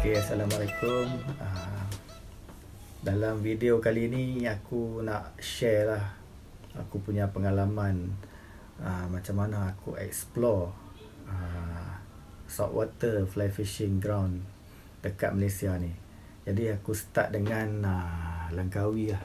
Okay, Assalamualaikum. Dalam video kali ni aku nak share lah aku punya pengalaman macam mana aku explore saltwater fly fishing ground dekat Malaysia ni. Jadi aku start dengan Langkawi lah.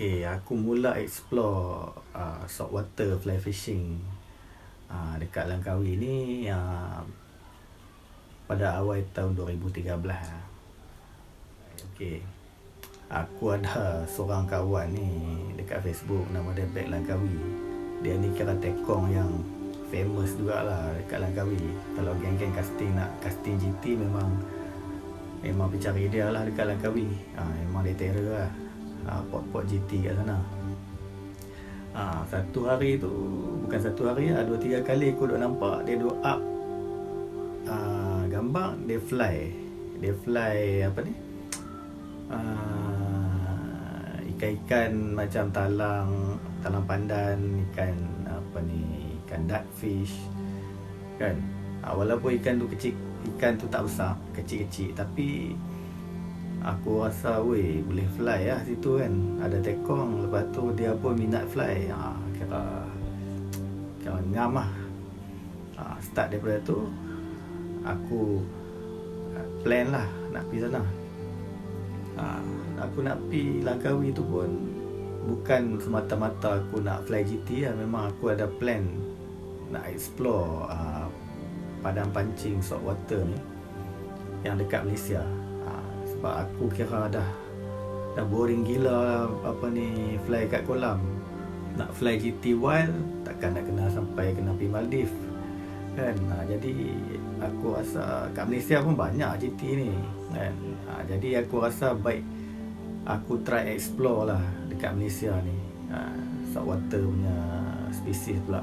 Okay, aku mula explore saltwater fly fishing dekat Langkawi ni pada awal tahun 2013. Okay, aku ada seorang kawan ni dekat Facebook, nama dia Bek Langkawi. Dia ni kira tekong yang famous jugalah dekat Langkawi. Kalau geng-geng casting nak casting GT memang pencari dia lah dekat Langkawi. Memang dia terror lah. Pot-pot GT kat sana. Satu hari tu, bukan satu hari lah, 2-3 kali aku duk nampak dia duk up gambar dia fly apa ni, ikan-ikan macam talang pandan, ikan apa ni, ikan duckfish kan. Walaupun ikan tu kecil, ikan tu tak besar, kecil-kecil, tapi aku rasa boleh fly lah situ kan. Ada tekong, lepas tu dia pun minat fly. Kira ngam lah. Start daripada tu aku plan lah nak pergi sana. Aku nak pergi Langkawi tu pun bukan semata-mata aku nak fly GT lah. Memang aku ada plan nak explore padang pancing saltwater ni yang dekat Malaysia. Sebab aku kira dah boring gila apa ni fly kat kolam. Nak fly GT wild takkan nak kena sampai kena pergi Maldives kan. Jadi aku rasa kat Malaysia pun banyak GT ni kan. Jadi aku rasa baik aku try explore lah dekat Malaysia ni saltwater punya spesies pula.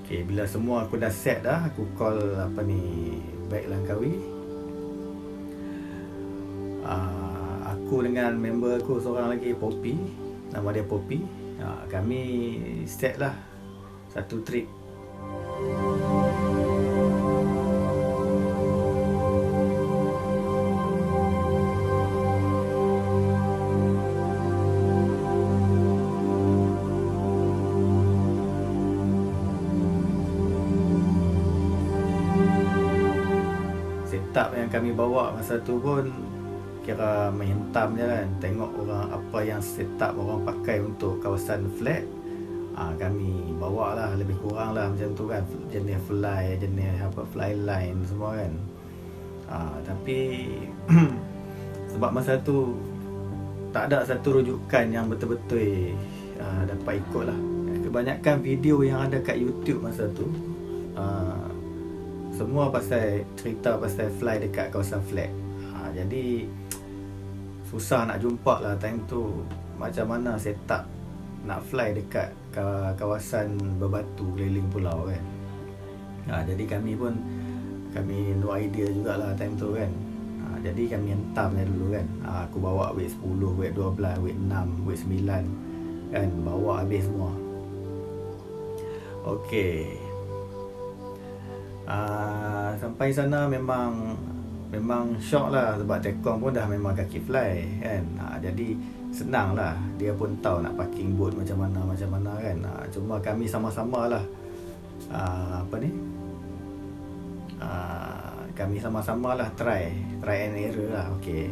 Okay, bila semua aku dah set dah, aku call apa ni Bek Langkawi. Aku dengan member aku seorang lagi, Poppy, nama dia Poppy. Kami set lah satu trip. Setup yang kami bawa masa tu pun kira menghentam je kan. Tengok orang apa yang setup orang pakai untuk kawasan flat, kami bawa lah lebih kurang lah macam tu kan. Jenis fly, jenis apa, fly line semua kan. Tapi sebab masa tu tak ada satu rujukan yang betul-betul dapat ikut lah. Kebanyakan video yang ada kat YouTube masa tu semua cerita pasal fly dekat kawasan flat. Jadi susah nak jumpa lah time tu macam mana setup nak fly dekat kawasan berbatu keliling pulau kan. Jadi kami no idea jugalah time tu kan. Jadi kami hentamnya dulu kan. Aku bawa weight 10, weight 12, weight 6, weight 9 kan, bawa habis semua. Okey. Sampai sana memang shock lah, sebab Tekong pun dah memang kaki fly kan. Jadi senang lah, dia pun tahu nak parking boat macam mana kan. Cuma kami sama-sama lah kami sama-sama lah try and error lah. Okey,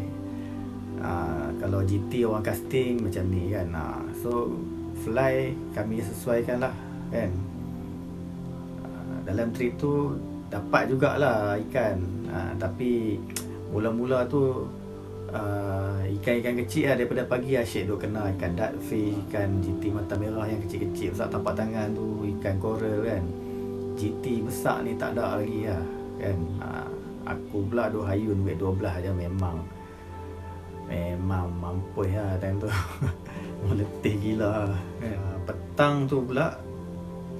kalau GT orang casting macam ni kan, so fly kami sesuaikan lah kan. Dalam trip tu dapat jugalah ikan, tapi mula-mula tu ikan-ikan kecil lah. Daripada pagi asyik duk kena ikan dartfish, ikan GT mata merah yang kecil-kecil besar tapak tangan tu, ikan coral kan. GT besar ni tak ada lagi lah kan. Aku pula duk hayun weight 12 je, memang mampus lah time tu. Meletih gila kan. Petang tu pula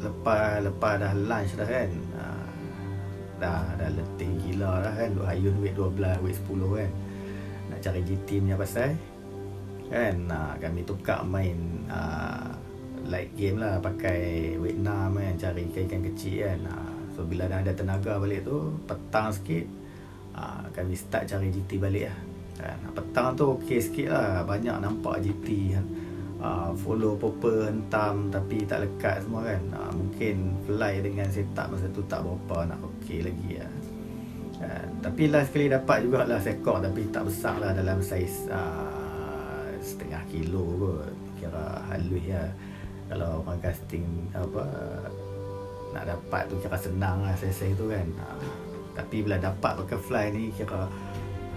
lepas dah lunch dah kan, dah letih gila dah kan. Duk hayun weight 12, weight 10 kan, nak cari GT punya pasal kan. Kami tukar main light game lah, pakai weight 6 kan, cari ikan-ikan kecil kan. So bila dah ada tenaga balik tu, petang sikit, kami start cari GT balik lah kan. Petang tu okey sikit lah, banyak nampak GT kan. Follow popper hentam tapi tak lekat semua kan. Mungkin fly dengan setup masa tu tak berapa nak okey lagi lah kan. Tapi last kali dapat jugalah sekor, tapi tak besar lah, dalam saiz setengah kilo kot. Kira halus lah. Kalau orang casting nak dapat tu kira senang lah saiz tu kan. Tapi bila dapat pakai fly ni, kira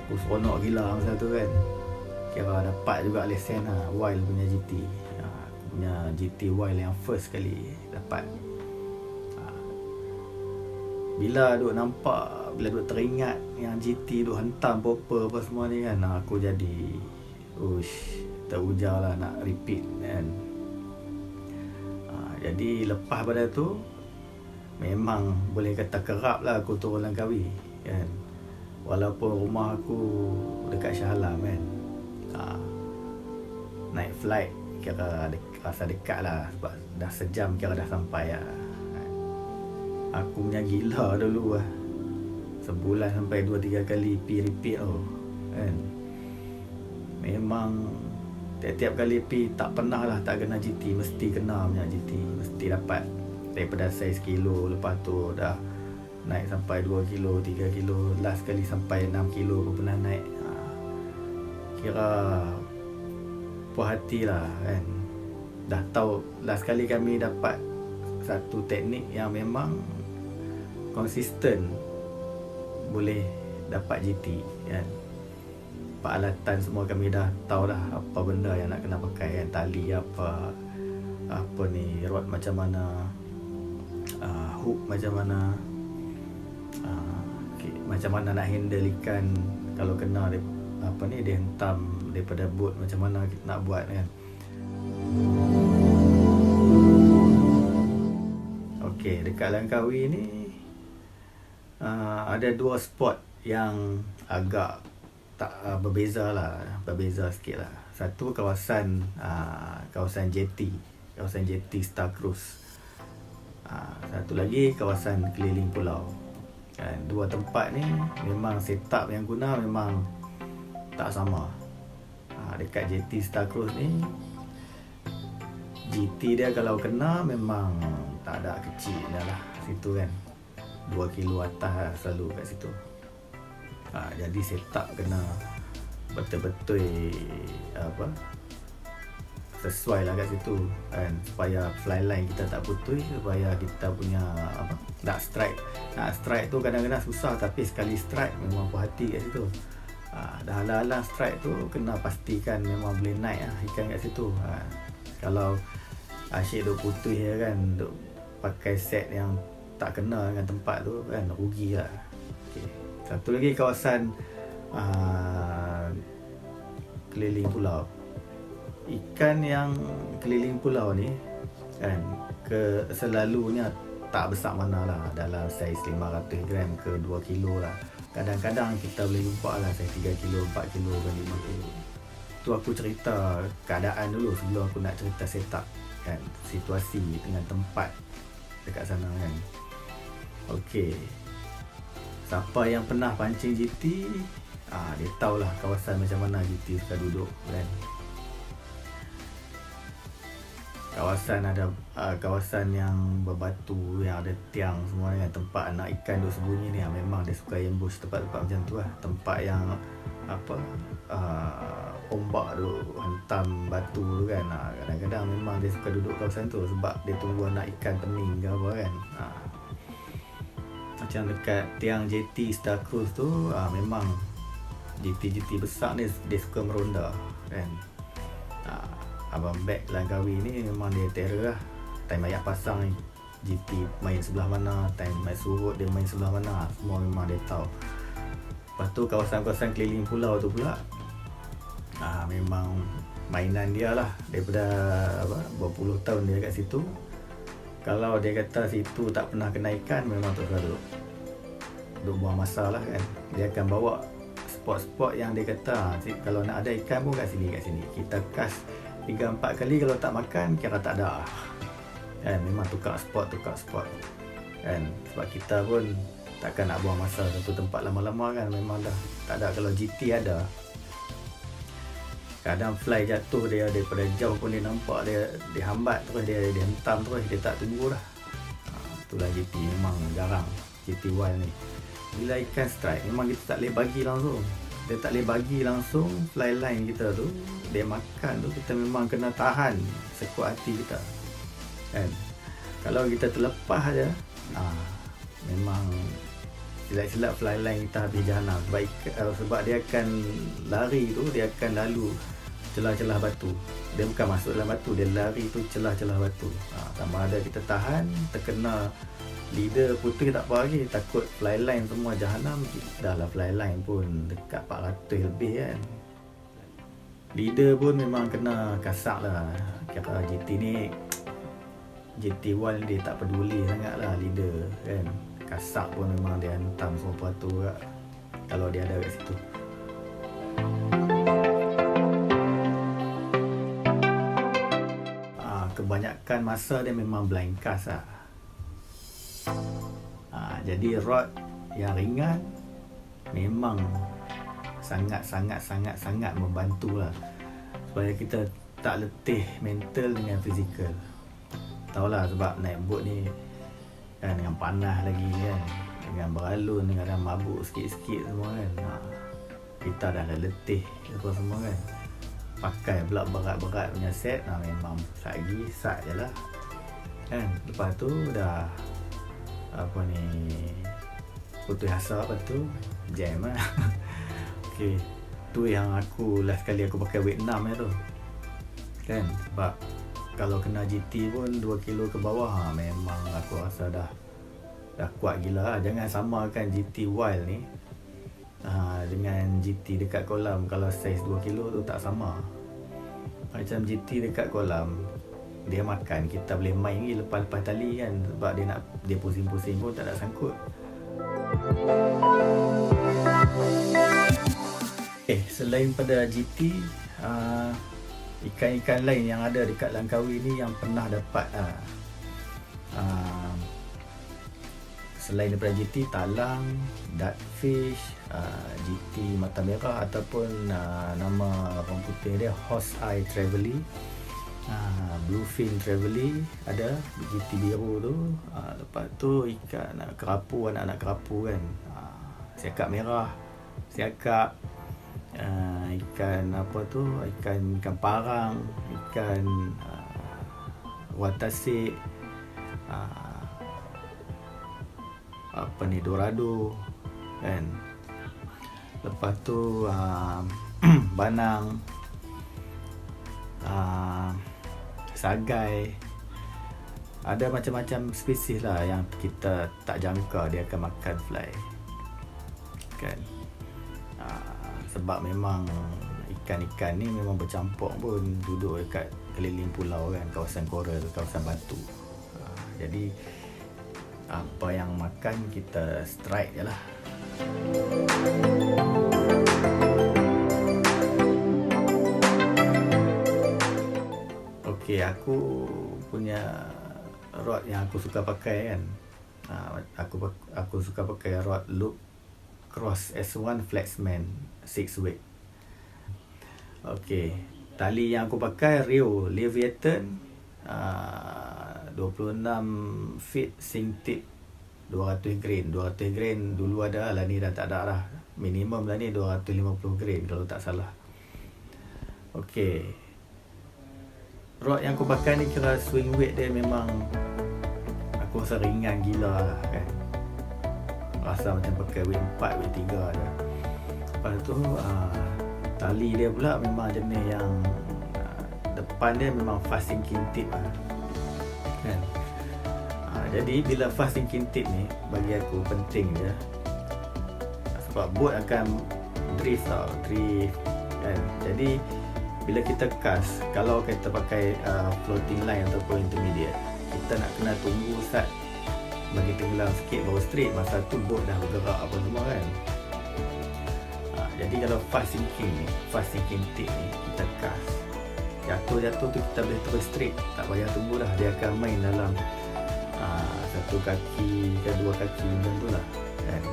aku seronok gila masa tu kan. Kira dapat juga lesen lah, Wild punya GT. Aku punya GT Wild yang first kali dapat. Bila duk nampak, bila duk teringat yang GT duk hentam popper apa semua ni kan, aku jadi terujar lah nak repeat kan. Jadi lepas pada tu memang boleh kata kerap lah aku turun Langkawi kan. Walaupun rumah aku dekat Shah Alam kan, naik flight kira rasa dekat lah, sebab dah sejam kira dah sampai lah. Aku punya gila dulu lah, sebulan sampai 2-3 kali pi repeat tu kan. Memang tiap-tiap kali pi tak pernah lah tak kena GT, mesti kena punya GT, mesti dapat. Daripada saiz kilo, lepas tu dah naik sampai 2 kilo, 3 kilo, last kali sampai 6 kilo pun pernah naik. Kira puas hati lah kan. Dah tahu last kali kami dapat satu teknik yang memang konsisten boleh dapat GT kan. Peralatan semua kami dah tahu dah apa benda yang nak kena pakai kan. Tali apa ni, rod macam mana, hook macam mana, macam mana nak handle ikan kalau kena dia hentam daripada boat, macam mana kita nak buat kan. Okey, dekat Langkawi ni ada 2 spot yang agak tak berbeza sikit lah. Satu kawasan JT Star Cruise. Satu lagi kawasan keliling pulau kan. 2 tempat ni memang setup yang guna memang tak sama. Dekat JT Star Cruise ni, GT dia kalau kena memang tak ada kecil dah lah situ kan. 2 kilo atas selalu kat situ. Jadi setup kena betul-betul sesuai lah kat situ kan, supaya fly line kita tak putus, supaya kita punya nak strike tu kadang-kadang susah, tapi sekali strike memang puas hati kat situ. Dah halang strike tu kena pastikan memang boleh naik lah ikan kat situ. Kalau asyik duk putus ya kan, duk pakai set yang tak kena dengan tempat tu kan, rugi lah. Okay. Satu lagi kawasan keliling pulau. Ikan yang keliling pulau ni kan, selalunya tak besar mana lah, dalam saiz 500 gram ke 2 kilo lah. kadang-kadang kita boleh jumpa lah saya 3 kilo, 4 kilo dan 5 kilo. Tu aku cerita keadaan dulu sebelum aku nak cerita setup kan, situasi dengan tempat dekat sana kan. Okey, siapa yang pernah pancing GT, dia tahulah kawasan macam mana GT suka duduk kan. Kawasan ada kawasan yang berbatu, yang ada tiang semua kan, tempat anak ikan duk sembunyi ni, memang dia suka ambush tempat-tempat macam tu lah. Tempat yang ombak tu hantam batu tu kan, kadang-kadang memang dia suka duduk kawasan tu sebab dia tunggu anak ikan pening ke apa kan. Macam dekat tiang JT Star Cruise tu, memang JT besar ni dia suka meronda kan. Abang Bek Langkawi ni memang dia terror lah. Time ayat pasang ni GT main sebelah mana, time main surut dia main sebelah mana, semua memang dia tahu. Lepas tu kawasan-kawasan keliling pulau tu pula, memang mainan dia lah. Daripada berpuluh tahun dia kat situ, kalau dia kata situ tak pernah kena ikan, memang tak selalu duk buang masa lah kan. Dia akan bawa spot-spot yang dia kata kalau nak ada ikan pun kat sini. Kita cast 3-4 kali, kalau tak makan kira tak ada kan. Memang tukar spot kan, sebab kita pun takkan nak buang masa satu tempat lama-lama kan. Memang dah tak ada. Kalau GT ada, kadang fly jatuh dia daripada jauh pun dia nampak, dia hambat terus, dia hentam terus, dia tak tunggu dah. Itulah GT, memang jarang GT Wild ni. Bila ikan strike, memang kita tak boleh bagi langsung. Dia tak boleh bagi langsung fly line kita tu, dia makan tu, kita memang kena tahan sekuat hati kita kan. Kalau kita terlepas aja, memang silap-silap fly line kita habis jahanam. Sebab dia akan lari tu, dia akan lalu celah-celah batu. Dia bukan masuk dalam batu, dia lari tu celah-celah batu. Sama ada kita tahan, terkena leader putus tak apa lagi, takut fly line semua jahanam. Dah lah fly line pun dekat 400 lebih kan. Leader pun memang kena kasak lah. Kata GT ni, GT One dia tak peduli sangat lah leader kan. Kasak pun memang dia hantam semua peratur kat, kalau dia ada kat situ. Kebanyakan masa dia memang blind cast lah. Jadi rod yang ringan memang sangat membantu lah, supaya kita tak letih mental dengan fizikal. Tahulah sebab naik boat ni kan, dengan panas lagi kan, dengan beralun, dengan mabuk sikit-sikit semua kan. Kita dah letih apa semua kan. Pakai pula berat-berat punya set, memang lagi sat je lah kan. Lepas tu dah putus asa, lepas tu jam lah. Okay, tu yang aku last kali aku pakai weight 6 tu kan. Sebab kalau kena GT pun 2 kilo ke bawah, memang aku rasa dah kuat gila lah. Jangan samakan GT Wild ni dengan GT dekat kolam. Kalau saiz 2 kilo tu tak sama. Macam GT dekat kolam, dia makan, kita boleh main lagi lepas-lepas tali kan. Sebab dia pusing-pusing pun tak ada sangkut. Selain pada GT, ikan-ikan lain yang ada dekat Langkawi ni yang pernah dapat selain daripada GT, talang, dartfish, GT mata merah ataupun nama orang putih dia horse eye trevally, bluefin trevally ada, GT biru tu. Lepas tu ikan kerapu, anak-anak kerapu kan, siakap merah, siakap, ikan ikan parang, ikan watasik, dorado kan. Lepas tu banang, sagai, ada macam-macam spesies lah yang kita tak jangka dia akan makan fly kan. Sebab memang ikan-ikan ni memang bercampur pun duduk dekat keliling pulau kan, kawasan koral, kawasan batu. Jadi apa yang makan kita strike je lah. Okey, aku punya rod yang aku suka pakai kan. Aku suka pakai rod Loop Cross S1 Flexman 6 weight. Okey, tali yang aku pakai Rio Leviathan 26 feet sing tip 200 grain. 200 grain dulu ada lah, ni dah tak ada lah. Minimum lah ni 250 grain kalau tak salah. Okey, rod yang aku pakai ni kira swing weight dia memang aku rasa ringan gila lah kan. Rasa macam pakai weight 4, weight 3 je. Lepas tu tali dia pula memang jenis yang depan dia memang fast sinking tip lah kan. Jadi bila fast sinking tip ni bagi aku penting je, sebab boat akan drift kan. Jadi bila kita cast, kalau kita pakai floating line ataupun intermediate, kita nak kena tunggu start bagi tenggelam sikit baru straight, masa tu boat dah bergerak apa semua kan. Jadi kalau fast sinking tip ni kita cast, jatuh tu kita boleh terus straight, tak payah tunggu dah, dia akan main dalam satu kaki ke dua kaki macam tu lah kan.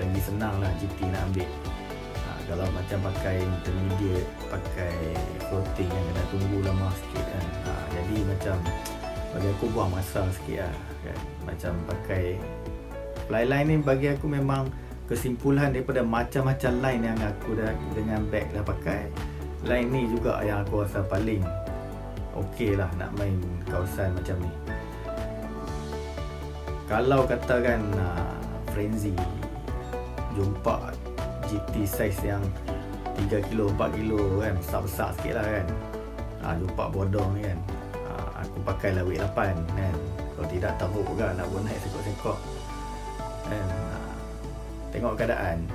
Lagi senang lah GT nak ambil. Kalau macam pakai intermediate, pakai floating yang kena tunggu lama sikit kan. Jadi macam bagi aku buang masa sikit lah kan. Macam pakai flyline ni bagi aku memang kesimpulan daripada macam-macam line yang aku dah dengan bag dah pakai, line ni juga yang aku rasa paling okey lah nak main kawasan macam ni. Kalau katakan Frenzy jumpa GT size yang 3 kilo, 4 kilo kan, besar-besar sikit lah kan, jumpa bodong ni kan, aku pakai lah weight 8 kan. Kalau tidak teruk juga nak buat naik sekok-sekok kan. Tengok keadaan.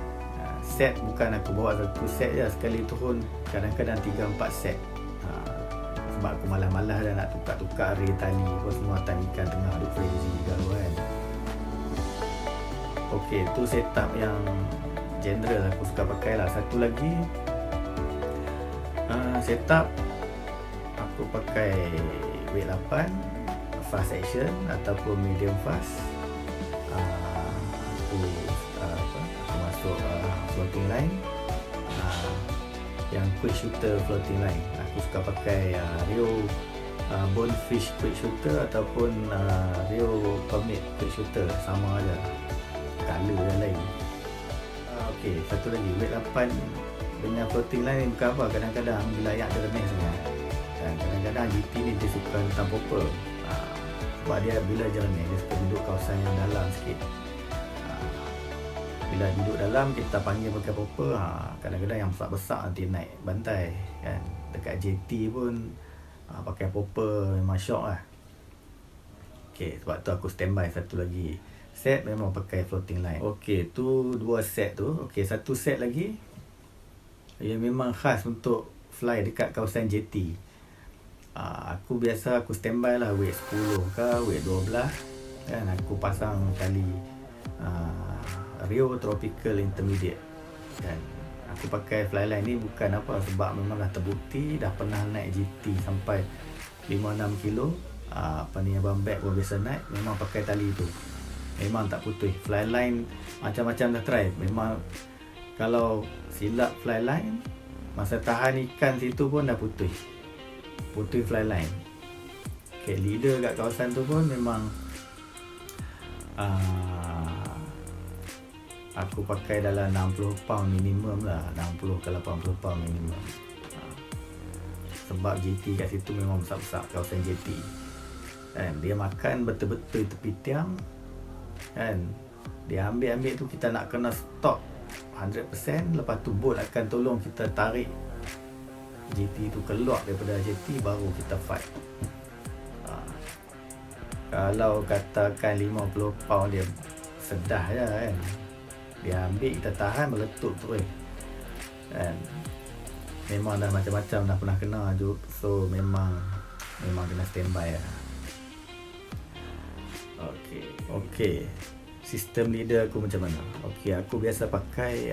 Set bukan aku bawa satu set je, sekali turun kadang-kadang 3-4 set. Sebab aku malas-malas dah nak tukar-tukar ray tali apa semua, time ikan tengah duk Frenzy galau kan. Okey, tu setup yang general aku suka pakai lah. Satu lagi setup aku pakai weight 8 fast action ataupun medium fast. Aku masuk floating line, yang quick shooter floating line. Aku suka pakai Rio Bonefish quick shooter ataupun Rio Permit quick shooter, sama aja, color yang lain. Okey, satu lagi weight 8 dengan floating line ni bukan apa, kadang-kadang bila air dia remeh sangat dan kadang-kadang GT ni dia suka hentam popper. Sebab dia bila jernih dia suka duduk kawasan yang dalam sikit. Bila duduk dalam kita panggil pakai popper, kadang-kadang yang besar-besar nanti naik bantai kan. Dekat JT pun pakai popper memang syok lah. Okey, sebab tu aku standby satu lagi set memang pakai floating line. Okey, tu dua set tu. Okey, satu set lagi yang memang khas untuk fly dekat kawasan JT. Aku biasa aku standby lah weight 10 ke weight 12 kan. Aku pasang tali Rio Tropical Intermediate kan. Aku pakai flyline ni bukan apa, sebab memang dah terbukti dah pernah naik GT sampai 5-6 kilo. Apa ni, abang bag pun biasa naik, memang pakai tali tu, memang tak putus. Flyline macam-macam dah try, memang kalau silap flyline masa tahan ikan situ pun dah putus flyline. Okay, leader kat kawasan tu pun memang aku pakai dalam 60 pound minimum lah, 60 ke 80 pound minimum. Sebab JT kat situ memang besar-besar kawasan JT kan. Dia makan betul-betul tepi tiang kan. Dia ambil tu kita nak kena stop 100%. Lepas tu boat akan tolong kita tarik JT tu keluar daripada JT, baru kita fight. Kalau katakan 50 pound dia sedah je kan, dia ambil kita tahan meletup terus kan. Memang dah macam-macam dah pernah kena je. So memang kena standby lah. Okey. sistem leader aku macam mana. Okey, aku biasa pakai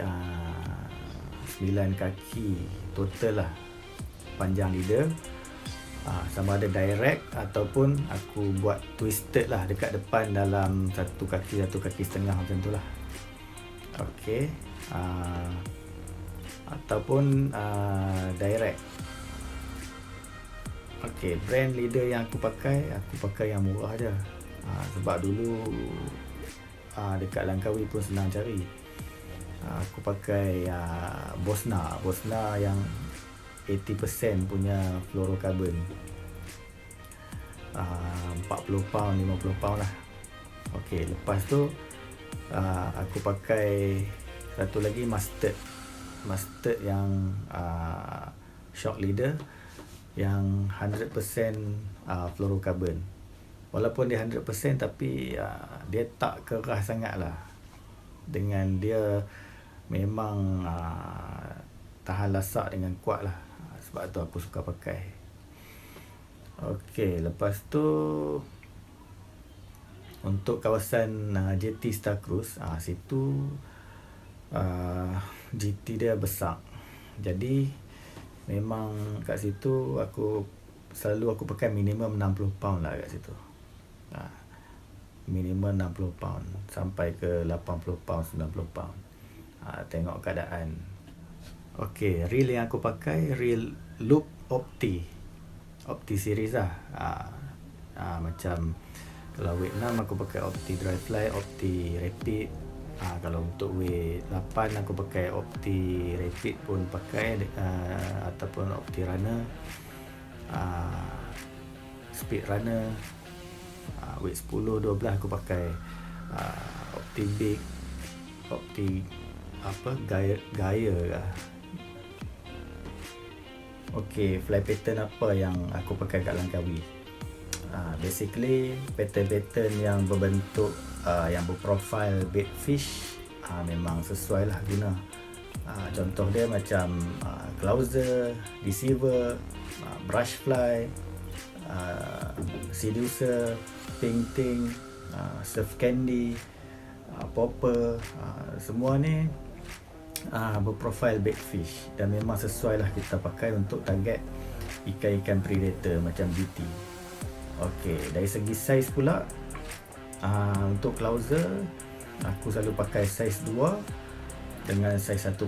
9 kaki total lah panjang leader. Sama ada direct ataupun aku buat twisted lah dekat depan dalam satu kaki setengah macam tu lah. Okey, ataupun direct. Okey, brand leader yang aku pakai yang murah je. Sebab dulu dekat Langkawi pun senang cari. Aku pakai Bosna yang 80% punya fluorocarbon. 40 pound, 50 pound lah. Okey, lepas tu aku pakai satu lagi mustard yang shock leader yang 100% fluorocarbon. Walaupun dia 100% tapi dia tak keras sangat lah. Dengan dia memang tahan lasak dengan kuat lah. Sebab tu aku suka pakai. Okey, lepas tu untuk kawasan JT Star Cruise, situ GT dia besar. Jadi memang kat situ aku selalu pakai minimum 60 pound lah kat situ. Minimum 60 pound sampai ke 80 pound, 90 pound. Tengok keadaan. Okey, reel yang aku pakai reel Loop Opti series lah. Macam kalau weight 6 aku pakai Opti Dryfly, Opti Rapid. Kalau untuk weight 8 aku pakai Opti Rapid pun pakai, ataupun Opti Runner, Speed Runner. Weight 10, 12 aku pakai Opti Big, Opti Gaya lah. Okey, fly pattern apa yang aku pakai kat Langkawi? Basically pattern yang berbentuk yang berprofil bait fish memang sesuai lah guna. Contoh dia macam clouser, deceiver, brush fly, seducer, painting, surf candy, popper, semua ni berprofil bait fish dan memang sesuai lah kita pakai untuk target ikan-ikan predator macam GT. Okey, dari segi saiz pula, untuk clouser aku selalu pakai saiz 2 dengan saiz 10.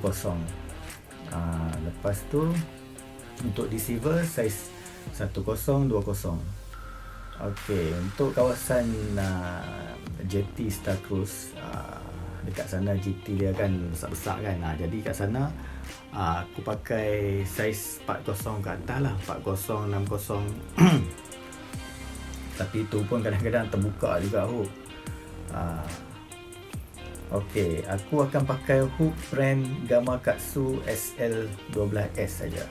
Lepas tu untuk deceiver saiz 10, 20. Okey, untuk kawasan JT Star Cruise, dekat sana GT dia kan besar-besar kan. Jadi kat sana aku pakai saiz 40 ke atas lah, 40, 60. Tapi tu pun kadang-kadang terbuka juga hook. Okey, aku akan pakai hook brand Gamakatsu SL12S saja.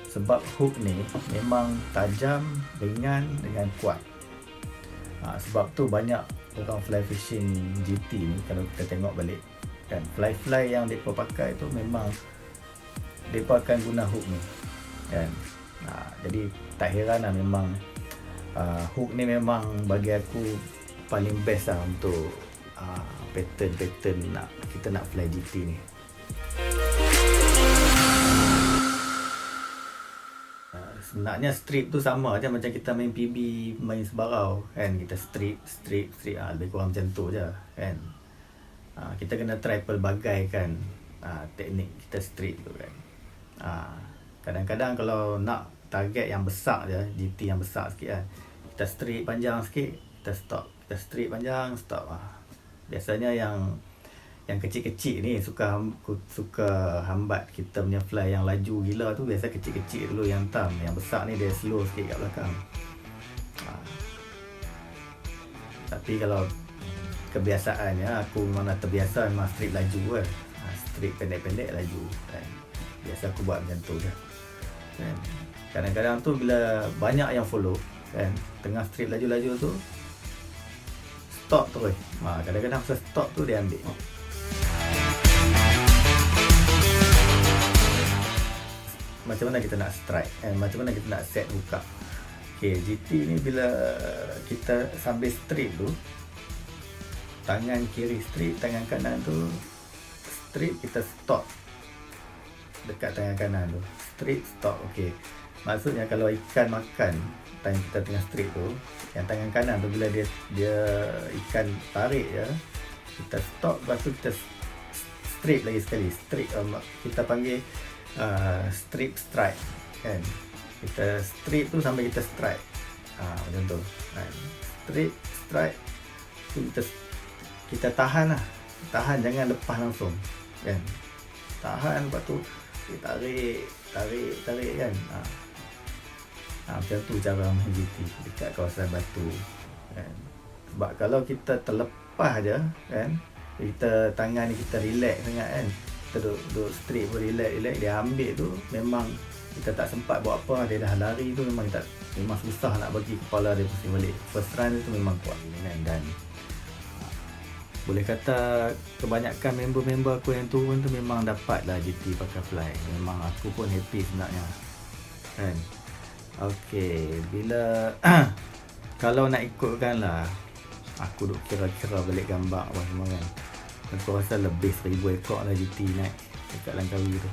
Sebab hook ni memang tajam, ringan dengan kuat. Sebab tu banyak orang fly fishing GT ni, kalau kita tengok balik kan, fly yang mereka pakai tu memang mereka akan guna hook ni kan. Jadi tak heran lah, memang hook ni memang bagi aku paling best lah untuk pattern kita nak fly GT ni. Sebenarnya strip tu sama je macam kita main PB, main sebarau kan. Kita strip lebih kurang macam tu je kan. Kita kena try pelbagai kan teknik kita strip tu kan. Kadang-kadang kalau nak target yang besar je, GT yang besar sikit kan, kita strip panjang sikit, kita stop. Kita strip panjang, stop. Biasanya yang kecil-kecil ni suka hambat kita punya fly yang laju gila tu. Biasa kecil-kecil dulu yang tam, yang besar ni dia slow sikit kat belakang. Tapi kalau kebiasaan ya, aku memang dah terbiasa memang strip laju kan. Strip pendek-pendek laju kan. Biasa aku buat macam tu je kan. Kadang-kadang tu bila banyak yang follow kan, tengah strip laju-laju tu stop terus. Kadang-kadang masa stop tu dia ambil. Macam mana kita nak strike and macam mana kita nak set hook up. Okay, GT ni bila kita sambil strip tu, tangan kiri strip, tangan kanan tu strip, kita stop dekat tangan kanan tu, strip stop. Okey, maksudnya kalau ikan makan tangan kita tengah strip tu, yang tangan kanan tu bila dia ikan tarik je, kita stop, lepas tu kita strip lagi sekali. Strip kita panggil strip strike kan. Kita strip tu sampai kita strike, macam tu kan. Strip strike tu kita tahan lah, tahan, jangan lepas langsung kan. Tahan, lepas tu tarik kan. Macam tu cara main GT dekat kawasan batu kan. Sebab kalau kita terlepas je kan, kita tangan ni kita relax sangat kan, kita duduk straight pun relax, dia ambil tu memang kita tak sempat buat apa, dia dah lari tu memang susah nak bagi kepala dia pusing balik. First run tu memang kuat kan. Dan boleh kata kebanyakan member-member aku yang turun tu memang dapat lah GT pakai fly. Memang aku pun happy sebenarnya kan. Okey, bila kalau nak ikutkan lah, aku duk kira-kira balik gambar apa semua kan, aku rasa lebih 1000 ekor lah GT naik dekat Langkawi tu.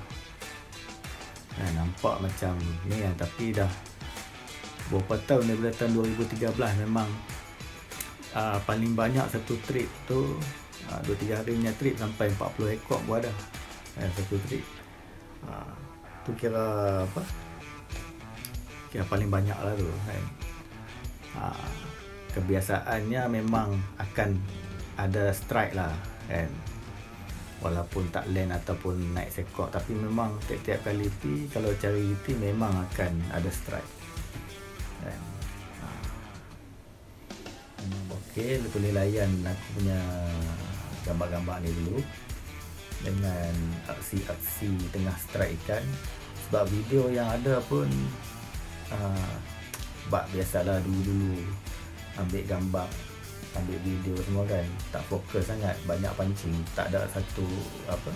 Nampak macam ni kan, tapi dah beberapa tahun, daripada tahun 2013 memang paling banyak satu trip tu 2-3 hari punya trip sampai 40 ekor pun ada satu trip. Tu kira apa, kira paling banyak lah tu kan. Kebiasaannya memang akan ada strike lah kan, walaupun tak land ataupun naik sekok, tapi memang tiap-tiap kali pi kalau cari GT memang akan ada strike kan. Okey, boleh layan aku punya gambar-gambar ni dulu dengan aksi-aksi tengah strike ikan. Sebab video yang ada pun biasalah dulu ambil gambar, ambil video semua kan, tak fokus sangat, banyak pancing, tak ada satu apa,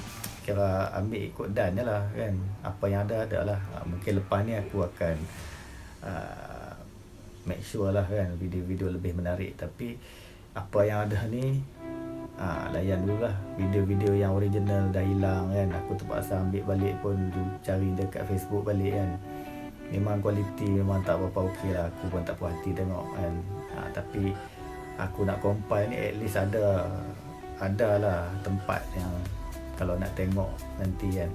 kira ambil ikut dan je lah kan. Apa yang ada lah. Mungkin lepas ni aku akan make sure lah kan video-video lebih menarik. Tapi apa yang ada ni layan dulu lah. Video-video yang original dah hilang kan, aku terpaksa ambil balik pun, cari dekat Facebook balik kan. Memang kualiti memang tak berapa okey lah, aku pun tak puas hati tengok kan. Tapi aku nak compile ni, at least ada lah tempat yang kalau nak tengok nanti kan.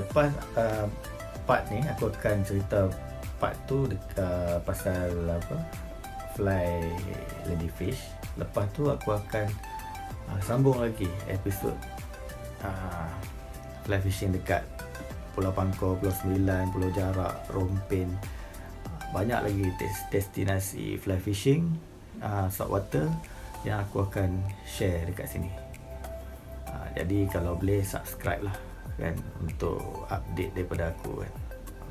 Lepas part ni aku akan cerita part tu dekat pasal apa, fly ladyfish. Lepas tu aku akan sambung lagi episod fly fishing dekat Pulau Pangkor, Pulau Sembilan, Pulau Jarak, Rompin. Banyak lagi destinasi fly fishing saltwater yang aku akan share dekat sini. Jadi kalau boleh subscribe lah kan, untuk update daripada aku kan.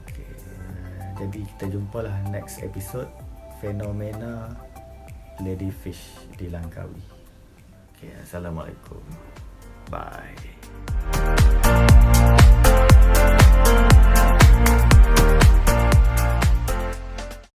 Okay. Jadi kita jumpalah next episode fenomena ladyfish di Langkawi. Okay, Assalamualaikum. Bye.